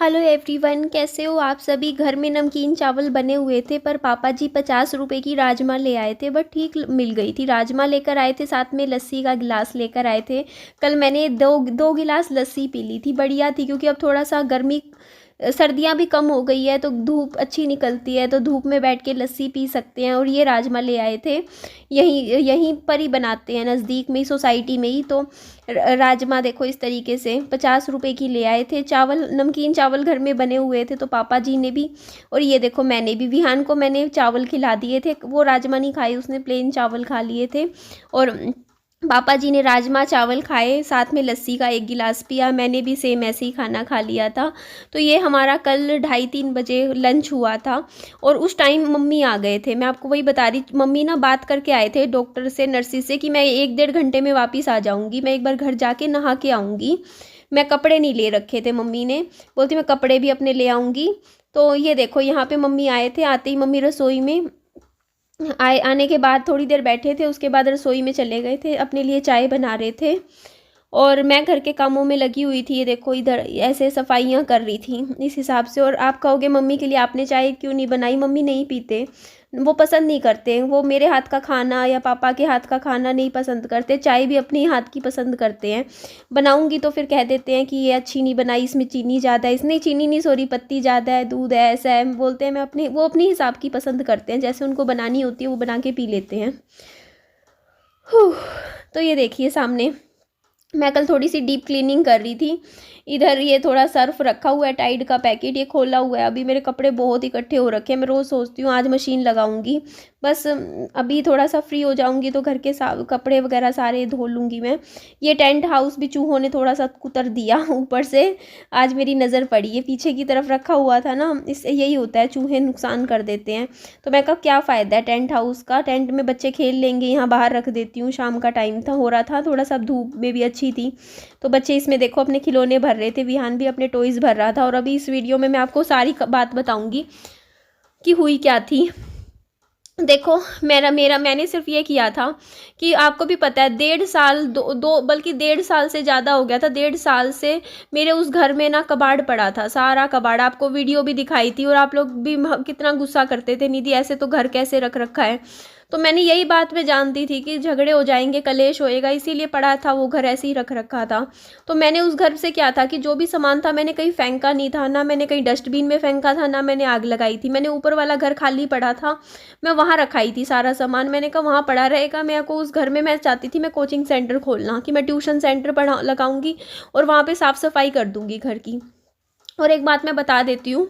Hello everyone, कैसे हो आप सभी। घर में नमकीन चावल बने हुए थे पर पापा जी 50 रुपए की राजमा ले आए थे, बट ठीक मिल गई थी। राजमा लेकर आए थे, साथ में लस्सी का गिलास लेकर आए थे। कल मैंने दो दो गिलास लस्सी पी ली थी, बढ़िया थी। क्योंकि अब थोड़ा सा गर्मी, सर्दियाँ भी कम हो गई है तो धूप अच्छी निकलती है, तो धूप में बैठ के लस्सी पी सकते हैं। और ये राजमा ले आए थे, यहीं यहीं पर ही बनाते हैं, नज़दीक में ही, सोसाइटी में ही। तो राजमा देखो इस तरीके से 50 रुपए की ले आए थे। चावल, नमकीन चावल घर में बने हुए थे तो पापा जी ने भी, और ये देखो मैंने भी, विहान को मैंने चावल खिला दिए थे। वो राजमा नहीं खाई, उसने प्लेन चावल खा लिए थे। और पापा जी ने राजमा चावल खाए, साथ में लस्सी का एक गिलास पिया। मैंने भी सेम ऐसे ही खाना खा लिया था। तो ये हमारा कल 2:30-3 बजे लंच हुआ था। और उस टाइम मम्मी आ गए थे। मैं आपको वही बता रही, मम्मी ना बात करके आए थे डॉक्टर से, नर्सिस से, कि मैं 1-1.5 घंटे में वापस आ जाऊँगी, मैं एक बार घर जाके नहा के आऊँगी। मैं कपड़े नहीं ले रखे थे, मम्मी ने बोलती मैं कपड़े भी अपने ले आऊँगी। तो ये देखो यहाँ पे मम्मी आए थे। आते ही मम्मी रसोई में आने के बाद थोड़ी देर बैठे थे, उसके बाद रसोई में चले गए थे, अपने लिए चाय बना रहे थे। और मैं घर के कामों में लगी हुई थी। ये देखो इधर ऐसे सफाइयाँ कर रही थी इस हिसाब से। और आप कहोगे मम्मी के लिए आपने चाय क्यों नहीं बनाई। मम्मी नहीं पीते, वो पसंद नहीं करते। वो मेरे हाथ का खाना या पापा के हाथ का खाना नहीं पसंद करते। चाय भी अपने हाथ की पसंद करते हैं। बनाऊंगी तो फिर कह देते हैं कि ये अच्छी नहीं बनाई, इसमें चीनी ज़्यादा है। इसमें चीनी नहीं, सॉरी, पत्ती ज़्यादा है, दूध है, ऐसा है बोलते हैं। मैं अपने, वो अपने हिसाब की पसंद करते हैं, जैसे उनको बनानी होती है वो बना के पी लेते हैं। तो ये देखिए सामने, मैं कल थोड़ी सी डीप क्लीनिंग कर रही थी। इधर ये थोड़ा सर्फ रखा हुआ है, टाइड का पैकेट, ये खोला हुआ है। अभी मेरे कपड़े बहुत इकट्ठे हो रखे हैं। मैं रोज़ सोचती हूँ आज मशीन लगाऊंगी, बस अभी थोड़ा सा फ्री हो जाऊंगी तो घर के कपड़े वगैरह सारे धो लूँगी मैं। ये टेंट हाउस भी चूहों ने थोड़ा सा कुतर दिया ऊपर से, आज मेरी नज़र पड़ी है। पीछे की तरफ रखा हुआ था ना, इससे यही होता है, चूहे नुकसान कर देते हैं। तो मैं कहा क्या फ़ायदा है टेंट हाउस का, टेंट में बच्चे खेल लेंगे, यहाँ बाहर रख देती हूँ। शाम का टाइम था, हो रहा था थोड़ा सा, धूप में भी अच्छी थी। तो बच्चे इसमें देखो अपने खिलौने भर रहे थे, विहान भी अपने टॉयज़ भर रहा था। और अभी इस वीडियो में मैं आपको सारी बात बताऊंगी कि हुई क्या थी। देखो मैंने सिर्फ ये किया था कि आपको भी पता है 1.5 साल, दो बल्कि 1.5 साल से ज़्यादा हो गया था। 1.5 साल से मेरे उस घर में ना कबाड़ पड़ा था, सारा कबाड़। आपको वीडियो भी दिखाई थी और आप लोग भी कितना गुस्सा करते थे, निधि ऐसे तो घर कैसे रख रखा है। तो मैंने यही बात मैं जानती थी कि झगड़े हो जाएंगे, कलेश होएगा, इसीलिए पड़ा था वो घर ऐसे ही रख रखा था। तो मैंने उस घर से क्या था कि जो भी सामान था मैंने कहीं फेंका नहीं था, ना मैंने कहीं डस्टबिन में फेंका था, ना मैंने आग लगाई थी। मैंने ऊपर वाला घर खाली पड़ा था, मैं वहाँ रखाई थी सारा सामान। मैंने कहा वहाँ पड़ा रहेगा। मेरे को उस घर में, मैं चाहती थी मैं कोचिंग सेंटर खोलना, कि मैं ट्यूशन सेंटर पढ़ा लगाऊंगी और वहाँ पे साफ़ सफाई कर दूंगी घर की। और एक बात मैं बता देती हूँ,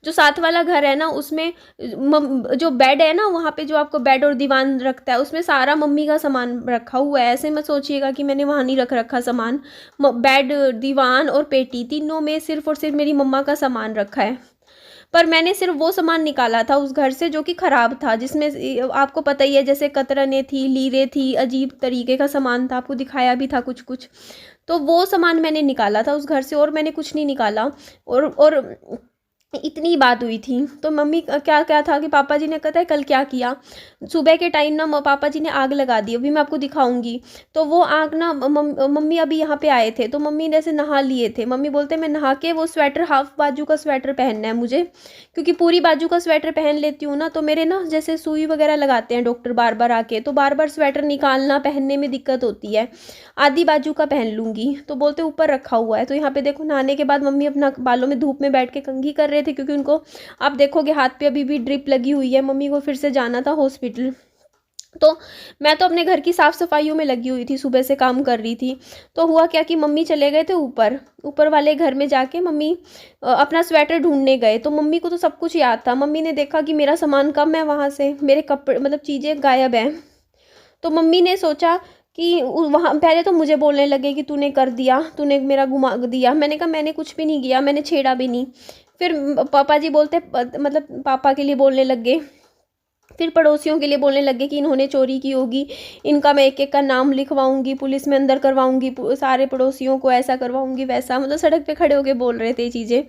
जो साथ वाला घर है ना, उसमें जो बेड है ना, वहाँ पे जो आपको बेड और दीवान रखता है, उसमें सारा मम्मी का सामान रखा हुआ है। ऐसे मत सोचिएगा कि मैंने वहाँ नहीं रख रखा सामान। बेड, दीवान और पेटी, तीनों में सिर्फ और सिर्फ मेरी मम्मा का सामान रखा है। पर मैंने सिर्फ वो सामान निकाला था उस घर से जो कि ख़राब था, जिसमें आपको पता ही है, जैसे कतरने थी, लीरें थी, अजीब तरीके का सामान था, आपको दिखाया भी था कुछ कुछ। तो वो सामान मैंने निकाला था उस घर से, और मैंने कुछ नहीं निकाला। और इतनी बात हुई थी। तो मम्मी क्या क्या था कि पापा जी ने, कहता है कल क्या किया, सुबह के टाइम ना पापा जी ने आग लगा दी, अभी मैं आपको दिखाऊंगी। तो वो आग ना, मम्मी अभी यहाँ पे आए थे तो मम्मी ने ऐसे नहा लिए थे। मम्मी बोलते मैं नहा के वो स्वेटर, हाफ बाजू का स्वेटर पहनना है मुझे, क्योंकि पूरी बाजू का स्वेटर पहन लेती हूँ ना तो मेरे ना, जैसे सुई वगैरह लगाते हैं डॉक्टर बार बार आके, तो बार बार स्वेटर निकालना, पहनने में दिक्कत होती है। आधी बाजू का पहन लूँगी। तो बोलते ऊपर रखा हुआ है। तो यहाँ पे देखो, नहाने के बाद मम्मी अपना बालों में धूप में बैठ के कंघी कर रहे थे, क्योंकि उनको, आप देखोगे हाथ पे अभी भी ड्रिप लगी हुई है। मम्मी को फिर से जाना था हॉस्पिटल। तो मैं तो अपने घर की साफ़ सफाइयों में लगी हुई थी, सुबह से काम कर रही थी। तो हुआ क्या कि मम्मी चले गए थे ऊपर वाले घर में जाके। मम्मी अपना स्वेटर ढूंढने गए। तो मम्मी को तो सब कुछ याद था। मम्मी ने देखा कि मेरा सामान कम है, वहाँ से मेरे कपड़े, मतलब चीज़ें गायब हैं। तो मम्मी ने सोचा कि वहाँ, पहले तो मुझे बोलने लगे कि तूने कर दिया, तूने मेरा घुमा दिया। मैंने कहा मैंने कुछ भी नहीं किया, मैंने छेड़ा भी नहीं। फिर पापा जी बोलते, मतलब पापा के लिए बोलने लग गए फिर पड़ोसियों के लिए बोलने लगे कि इन्होंने चोरी की होगी, इनका मैं एक एक का नाम लिखवाऊंगी, पुलिस में अंदर करवाऊंगी, सारे पड़ोसियों को ऐसा करवाऊंगी वैसा, मतलब सड़क पे खड़े होके बोल रहे थे ये चीज़ें।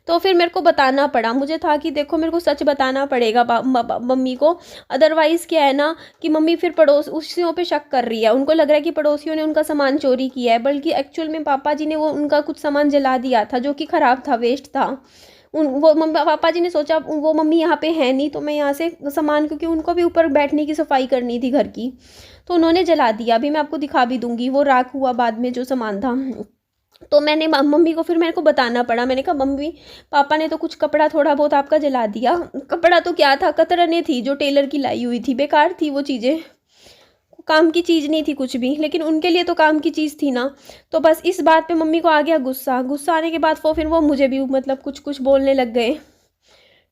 तो फिर मेरे को बताना पड़ा, मुझे था कि देखो मेरे को सच बताना पड़ेगा मम्मी को, अदरवाइज़ क्या है ना कि मम्मी फिर पड़ोसियों पे शक कर रही है, उनको लग रहा है कि पड़ोसियों ने उनका सामान चोरी किया है, बल्कि एक्चुअल में पापा जी ने वो उनका कुछ सामान जला दिया था जो कि ख़राब था, वेस्ट था। वो पापा जी ने सोचा वो मम्मी यहाँ पे है नहीं, तो मैं यहाँ से सामान, क्योंकि उनको भी ऊपर बैठने की सफाई करनी थी घर की, तो उन्होंने जला दिया। अभी मैं आपको दिखा भी दूंगी, वो राख हुआ बाद में जो सामान था। तो मैंने मम्मी को, फिर मेरे को बताना पड़ा, मैंने कहा मम्मी पापा ने तो कुछ कपड़ा थोड़ा बहुत आपका जला दिया। कपड़ा तो क्या था, कतरने थी जो टेलर की लाई हुई थी, बेकार थी वो चीज़ें, काम की चीज़ नहीं थी कुछ भी, लेकिन उनके लिए तो काम की चीज़ थी ना। तो बस इस बात पे मम्मी को आ गया गुस्सा। गुस्सा आने के बाद फिर वो मुझे भी मतलब कुछ कुछ बोलने लग गए,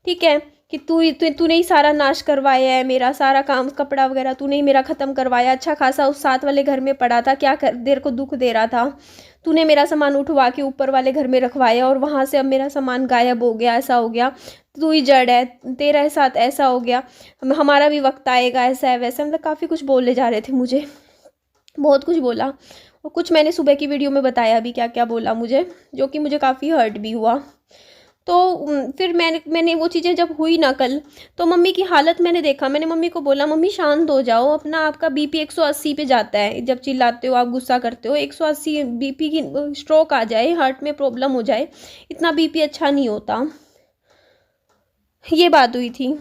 ठीक है, कि तूने ही सारा नाश करवाया है, मेरा सारा काम कपड़ा वगैरह तूने ही मेरा ख़त्म करवाया, अच्छा खासा उस साथ वाले घर में पड़ा था, क्या कर देर को दुख दे रहा था, तूने मेरा सामान उठवा के ऊपर वाले घर में रखवाया और वहाँ से अब मेरा सामान गायब हो गया, ऐसा हो गया, तू ही जड़ है, तेरे साथ ऐसा हो गया, हमारा भी वक्त आएगा, ऐसा है वैसा, मतलब काफ़ी कुछ बोलने जा रहे थे मुझे, बहुत कुछ बोला। और कुछ मैंने सुबह की वीडियो में बताया भी क्या क्या बोला मुझे, जो कि मुझे काफ़ी हर्ट भी हुआ। तो फिर मैंने वो चीज़ें जब हुई ना कल, तो मम्मी की हालत मैंने देखा, मैंने मम्मी को बोला मम्मी शांत हो जाओ, अपना आपका बीपी 180 पे जाता है, जब चिल्लाते हो आप, गुस्सा करते हो, 180 बीपी की स्ट्रोक आ जाए, हार्ट में प्रॉब्लम हो जाए, इतना बीपी अच्छा नहीं होता। ये बात हुई थी।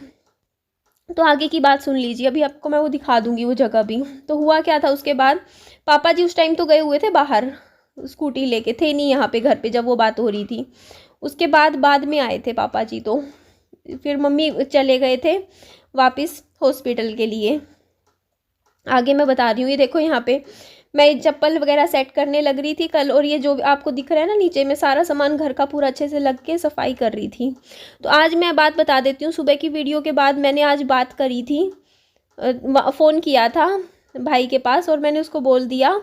तो आगे की बात सुन लीजिए, अभी आपको मैं वो दिखा दूंगी वो जगह भी। तो हुआ क्या था उसके बाद, पापा जी उस टाइम तो गए हुए थे बाहर, स्कूटी लेके थे नहीं यहाँ पे घर पे जब वो बात हो रही थी। उसके बाद में आए थे पापा जी, तो फिर मम्मी चले गए थे वापस हॉस्पिटल के लिए। आगे मैं बता रही हूँ, ये देखो यहाँ पे मैं चप्पल वगैरह सेट करने लग रही थी कल, और ये जो आपको दिख रहा है ना नीचे, में सारा सामान घर का पूरा अच्छे से लग के सफाई कर रही थी। तो आज मैं बात बता देती हूँ, सुबह की वीडियो के बाद मैंने आज बात करी थी, फ़ोन किया था भाई के पास, और मैंने उसको बोल दिया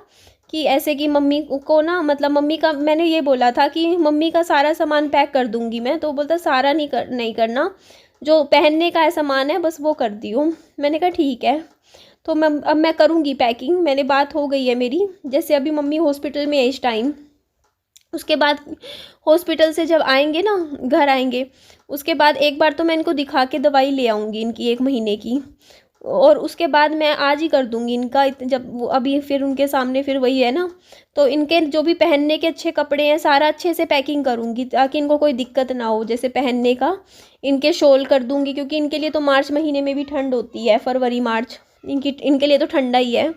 कि ऐसे कि मम्मी को ना, मतलब मम्मी का मैंने ये बोला था कि मम्मी का सारा सामान पैक कर दूंगी मैं, तो बोलता सारा नहीं करना, जो पहनने का है सामान है बस वो कर दियो। मैंने कहा ठीक है, तो अब मैं करूँगी पैकिंग, मैंने बात हो गई है मेरी। जैसे अभी मम्मी हॉस्पिटल में है इस टाइम, उसके बाद हॉस्पिटल से जब आएंगे ना, घर आएंगे, उसके बाद एक बार तो मैं इनको दिखा के दवाई ले आऊँगी इनकी 1 महीने की, और उसके बाद मैं आज ही कर दूंगी इनका, जब वो अभी फिर उनके सामने फिर वही है ना, तो इनके जो भी पहनने के अच्छे कपड़े हैं सारा अच्छे से पैकिंग करूंगी ताकि इनको कोई दिक्कत ना हो। जैसे पहनने का इनके शॉल कर दूंगी, क्योंकि इनके लिए तो मार्च महीने में भी ठंड होती है, फरवरी मार्च इनके लिए तो ठंडा ही है,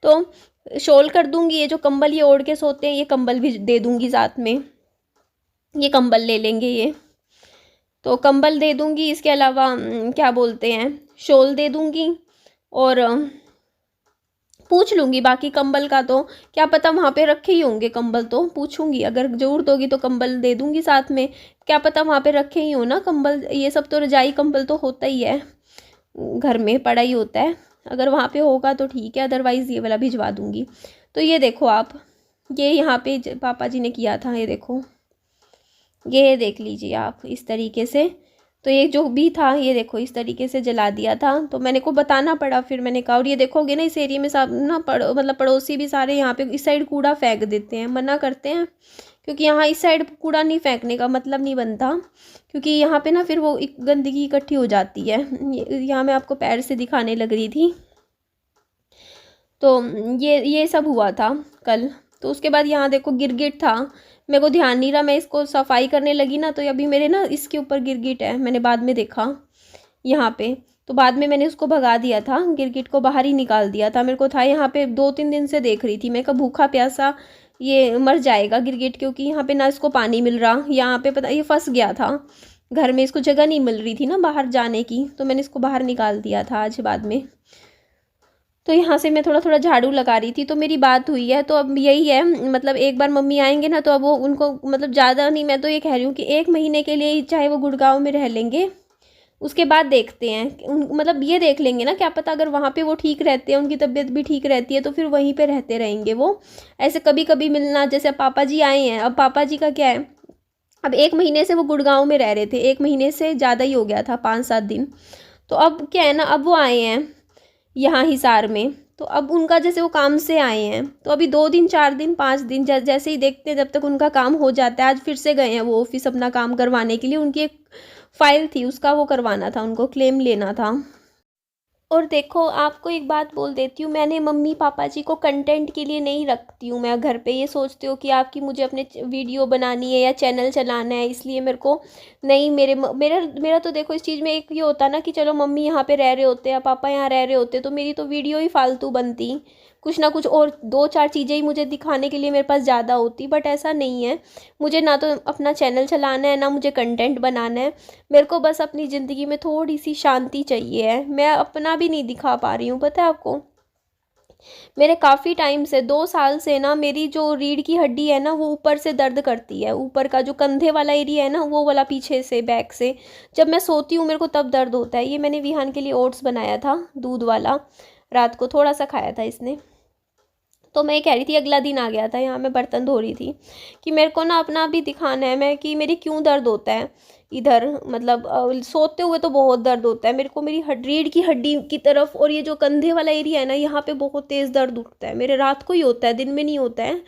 तो शॉल कर दूंगी। ये जो कंबल ये ओढ़ के सोते हैं, ये कंबल भी दे दूंगी साथ में, ये कंबल ले लेंगे ये, तो कंबल दे दूंगी। इसके अलावा क्या बोलते हैं, शॉल दे दूंगी, और पूछ लूँगी बाकी कंबल का, तो क्या पता वहाँ पे रखे ही होंगे कंबल, तो पूछूंगी, अगर ज़रूरत होगी तो कंबल दे दूंगी साथ में, क्या पता वहाँ पे रखे ही हो ना कंबल, ये सब तो रजाई कंबल तो होता ही है, घर में पड़ा ही होता है, अगर वहाँ पे होगा तो ठीक है, अदरवाइज़ ये वाला भिजवा दूंगी। तो ये देखो आप, ये यहाँ पे पापा जी ने किया था, ये देखो, ये देख लीजिए आप इस तरीके से। तो ये जो भी था ये देखो इस तरीके से जला दिया था, तो मैंने को बताना पड़ा, फिर मैंने कहा। और ये देखोगे ना इस एरिया में सब ना मतलब पड़ोसी भी सारे यहाँ पे इस साइड कूड़ा फेंक देते हैं, मना करते हैं, क्योंकि यहाँ इस साइड कूड़ा नहीं फेंकने का मतलब नहीं बनता, क्योंकि यहाँ पे ना फिर वो एक गंदगी इकट्ठी हो जाती है। यहाँ मैं आपको पैर से दिखाने लग रही थी। तो ये सब हुआ था कल। तो उसके बाद यहाँ देखो गिरगिट था, मेरे को ध्यान नहीं रहा, मैं इसको सफाई करने लगी ना, तो अभी मेरे ना इसके ऊपर गिरगिट है, मैंने बाद में देखा यहाँ पे, तो बाद में मैंने उसको भगा दिया था, गिरगिट को बाहर ही निकाल दिया था। मेरे को था यहाँ पे 2-3 दिन से देख रही थी मैं, कब भूखा प्यासा ये मर जाएगा गिरगिट, क्योंकि यहाँ पे ना इसको पानी मिल रहा, यहाँ पे पता ये फंस गया था घर में, इसको जगह नहीं मिल रही थी ना बाहर जाने की, तो मैंने इसको बाहर निकाल दिया था आज बाद में। तो यहाँ से मैं थोड़ा थोड़ा झाड़ू लगा रही थी, तो मेरी बात हुई है। तो अब यही है, मतलब एक बार मम्मी आएंगे ना, तो अब वो उनको मतलब ज़्यादा नहीं, मैं तो ये कह रही हूँ कि 1 महीने के लिए चाहे वो गुड़गांव में रह लेंगे, उसके बाद देखते हैं मतलब ये देख लेंगे ना, क्या पता अगर वहाँ पे वो ठीक रहते हैं, उनकी तबीयत भी ठीक रहती है, तो फिर वहीं पे रहते रहेंगे वो। ऐसे कभी कभी मिलना, जैसे अब पापा जी आए हैं, अब पापा जी का क्या है, अब 1 महीने से वो गुड़गांव में रह रहे थे, 1 महीने से ज़्यादा ही हो गया था, 5-7 दिन। तो अब क्या है ना, अब वो आए हैं यहाँ हिसार में, तो अब उनका जैसे वो काम से आए हैं, तो अभी 2 दिन 4 दिन 5 दिन जैसे ही देखते हैं, जब तक उनका काम हो जाता है। आज फिर से गए हैं वो ऑफिस अपना काम करवाने के लिए, उनकी एक फाइल थी उसका वो करवाना था, उनको क्लेम लेना था। और देखो आपको एक बात बोल देती हूँ, मैंने मम्मी पापा जी को कंटेंट के लिए नहीं रखती हूँ मैं घर पे। ये सोचते हो कि आपकी मुझे अपने वीडियो बनानी है या चैनल चलाना है, इसलिए मेरे को नहीं, मेरा मेरा तो देखो इस चीज़ में एक ये होता ना कि चलो मम्मी यहाँ पे रह रहे होते या पापा यहाँ रह रहे होते, तो मेरी तो वीडियो ही फालतू बनती, कुछ ना कुछ और 2 4 चीज़ें ही मुझे दिखाने के लिए मेरे पास ज़्यादा होती। बट ऐसा नहीं है, मुझे ना तो अपना चैनल चलाना है ना मुझे कंटेंट बनाना है। मेरे को बस अपनी ज़िंदगी में थोड़ी सी शांति चाहिए है। मैं अपना भी नहीं दिखा पा रही हूँ, पता है आपको। मेरे काफ़ी टाइम से 2 साल से ना मेरी जो रीढ़ की हड्डी है ना, वो ऊपर से दर्द करती है, ऊपर का जो कंधे वाला एरिया है ना, वो वाला पीछे से बैक से जब मैं सोती हूँ मेरे को तब दर्द होता है। ये मैंने विहान के लिए ओट्स बनाया था दूध वाला, रात को थोड़ा सा खाया था इसने। तो मैं ये कह रही थी, अगला दिन आ गया था, यहाँ मैं बर्तन धो रही थी कि मेरे को ना अपना भी दिखाना है मैं कि मेरी क्यों दर्द होता है इधर, मतलब सोते हुए तो बहुत दर्द होता है मेरे को, मेरी रीढ़ की हड्डी की तरफ, और ये जो कंधे वाला एरिया है ना, यहाँ पे बहुत तेज़ दर्द उठता है मेरे। रात को ही होता है, दिन में नहीं होता है,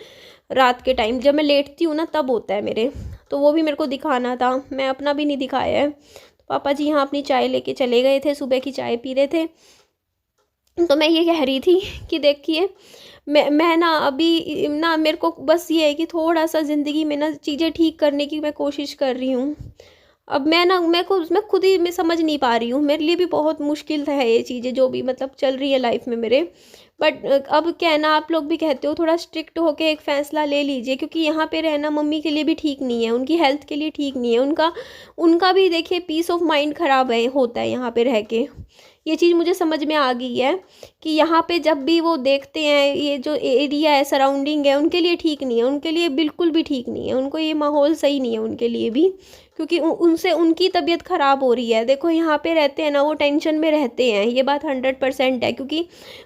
रात के टाइम जब मैं लेटती हूँ ना तब होता है मेरे। तो वो भी मेरे को दिखाना था, मैं अपना भी नहीं दिखाया है। तो पापा जी यहाँ अपनी चाय लेके चले गए थे, सुबह की चाय पी रहे थे। तो मैं ये कह रही थी कि देखिए मैं ना अभी ना, मेरे को बस ये है कि थोड़ा सा ज़िंदगी में ना चीज़ें ठीक करने की मैं कोशिश कर रही हूँ। अब मैं ना मैं खुद ही मैं समझ नहीं पा रही हूँ, मेरे लिए भी बहुत मुश्किल है ये चीज़ें जो भी मतलब चल रही है लाइफ में मेरे। बट अब क्या है ना, आप लोग भी कहते हो थोड़ा स्ट्रिक्ट होके एक फ़ैसला ले लीजिए, क्योंकि यहाँ पे रहना मम्मी के लिए भी ठीक नहीं है, उनकी हेल्थ के लिए ठीक नहीं है, उनका उनका भी देखिए पीस ऑफ माइंड ख़राब है होता है यहाँ पे रह के। ये चीज़ मुझे समझ में आ गई है कि यहाँ पे जब भी वो देखते हैं ये जो एरिया है सराउंडिंग है, उनके लिए ठीक नहीं है, उनके लिए बिल्कुल भी ठीक नहीं है, उनको ये माहौल सही नहीं है उनके लिए भी, क्योंकि उनसे उनकी तबीयत ख़राब हो रही है। देखो यहाँ पे रहते हैं ना, वो टेंशन में रहते हैं, ये बात 100% है, क्योंकि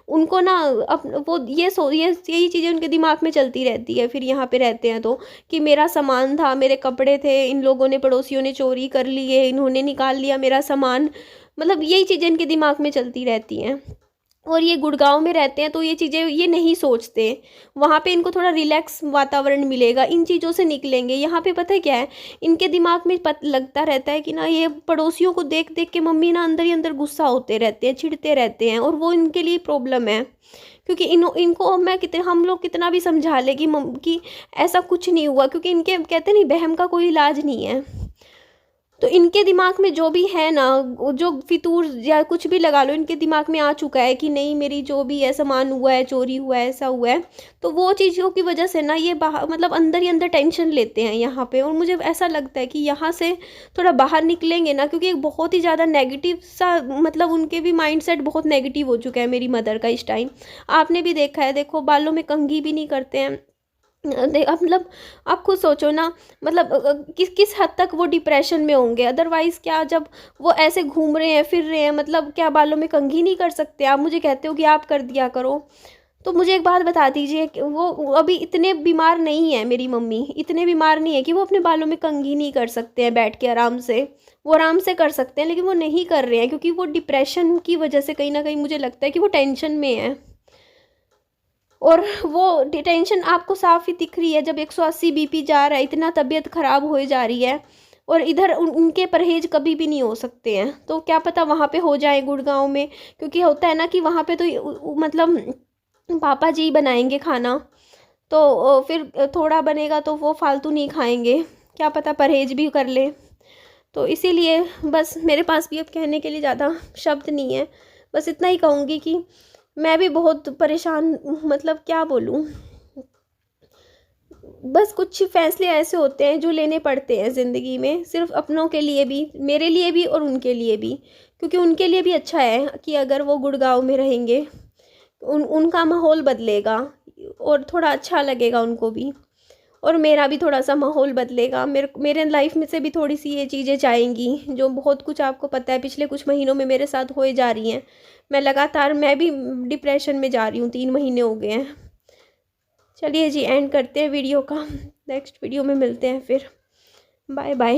उनको ना वो ये यही चीज़ें उनके दिमाग में चलती रहती है फिर यहाँ पे रहते हैं तो, कि मेरा सामान था, मेरे कपड़े थे, इन लोगों ने पड़ोसियों ने चोरी कर लिए, इन्होंने निकाल लिया मेरा सामान, मतलब यही चीज़ें इनके दिमाग में चलती रहती हैं। और ये गुड़गांव में रहते हैं तो ये चीज़ें ये नहीं सोचते, वहाँ पे इनको थोड़ा रिलैक्स वातावरण मिलेगा, इन चीज़ों से निकलेंगे। यहाँ पे पता है क्या है, इनके दिमाग में लगता रहता है कि ना ये पड़ोसियों को देख देख के मम्मी ना अंदर ही अंदर गुस्सा होते रहते हैं, चिढ़ते रहते हैं, और वो इनके लिए प्रॉब्लम है। क्योंकि इनको मैं कितने हम लोग कितना भी समझा ले कि ऐसा कुछ नहीं हुआ, क्योंकि इनके कहते नहीं बहम का कोई इलाज नहीं है। तो इनके दिमाग में जो भी है ना, जो फितूर या कुछ भी लगा लो, इनके दिमाग में आ चुका है कि नहीं मेरी जो भी है सामान हुआ है, चोरी हुआ है, ऐसा हुआ है। तो वो चीज़ों की वजह से ना ये बाहर मतलब अंदर ही अंदर टेंशन लेते हैं यहाँ पे। और मुझे ऐसा लगता है कि यहाँ से थोड़ा बाहर निकलेंगे ना, क्योंकि एक बहुत ही ज़्यादा नेगेटिव सा मतलब उनके भी माइंडसेट बहुत नेगेटिव हो चुका है मेरी मदर का इस टाइम। आपने भी देखा है, देखो बालों में कंघी भी नहीं करते हैं। आप मतलब आप खुद सोचो ना, मतलब किस किस हद तक वो डिप्रेशन में होंगे। अदरवाइज़ क्या, जब वो ऐसे घूम रहे हैं फिर रहे हैं, मतलब क्या बालों में कंघी नहीं कर सकते? आप मुझे कहते हो कि आप कर दिया करो। तो मुझे एक बात बता दीजिए कि वो अभी इतने बीमार नहीं है, मेरी मम्मी इतने बीमार नहीं है कि वो अपने बालों में कंघी नहीं कर सकते हैं बैठ के आराम से। वो आराम से कर सकते हैं, लेकिन वो नहीं कर रहे हैं क्योंकि वो डिप्रेशन की वजह से कहीं ना कहीं मुझे लगता है कि वो टेंशन में है। और वो टेंशन आपको साफ ही दिख रही है, जब 180 बीपी जा रहा है, इतना तबीयत ख़राब हो जा रही है। और इधर उनके परहेज कभी भी नहीं हो सकते हैं, तो क्या पता वहाँ पे हो जाए गुड़गांव में, क्योंकि होता है ना कि वहाँ पे तो मतलब पापा जी बनाएंगे खाना, तो फिर थोड़ा बनेगा तो वो फालतू नहीं खाएंगे, क्या पता परहेज भी कर ले। तो इसीलिए बस मेरे पास भी अब कहने के लिए ज़्यादा शब्द नहीं है। बस इतना ही कहूँगी कि मैं भी बहुत परेशान, मतलब क्या बोलूँ। बस कुछ फैसले ऐसे होते हैं जो लेने पड़ते हैं ज़िंदगी में, सिर्फ अपनों के लिए भी, मेरे लिए भी और उनके लिए भी, क्योंकि उनके लिए भी अच्छा है कि अगर वो गुड़गांव में रहेंगे, उनका माहौल बदलेगा और थोड़ा अच्छा लगेगा उनको भी, और मेरा भी थोड़ा सा माहौल बदलेगा। मेरे लाइफ में से भी थोड़ी सी ये चीज़ें जाएंगी, जो बहुत कुछ आपको पता है पिछले कुछ महीनों में मेरे साथ होए जा रही हैं। मैं भी डिप्रेशन में जा रही हूँ, 3 महीने हो गए हैं। चलिए जी, एंड करते हैं वीडियो का, नेक्स्ट वीडियो में मिलते हैं फिर। Bye bye.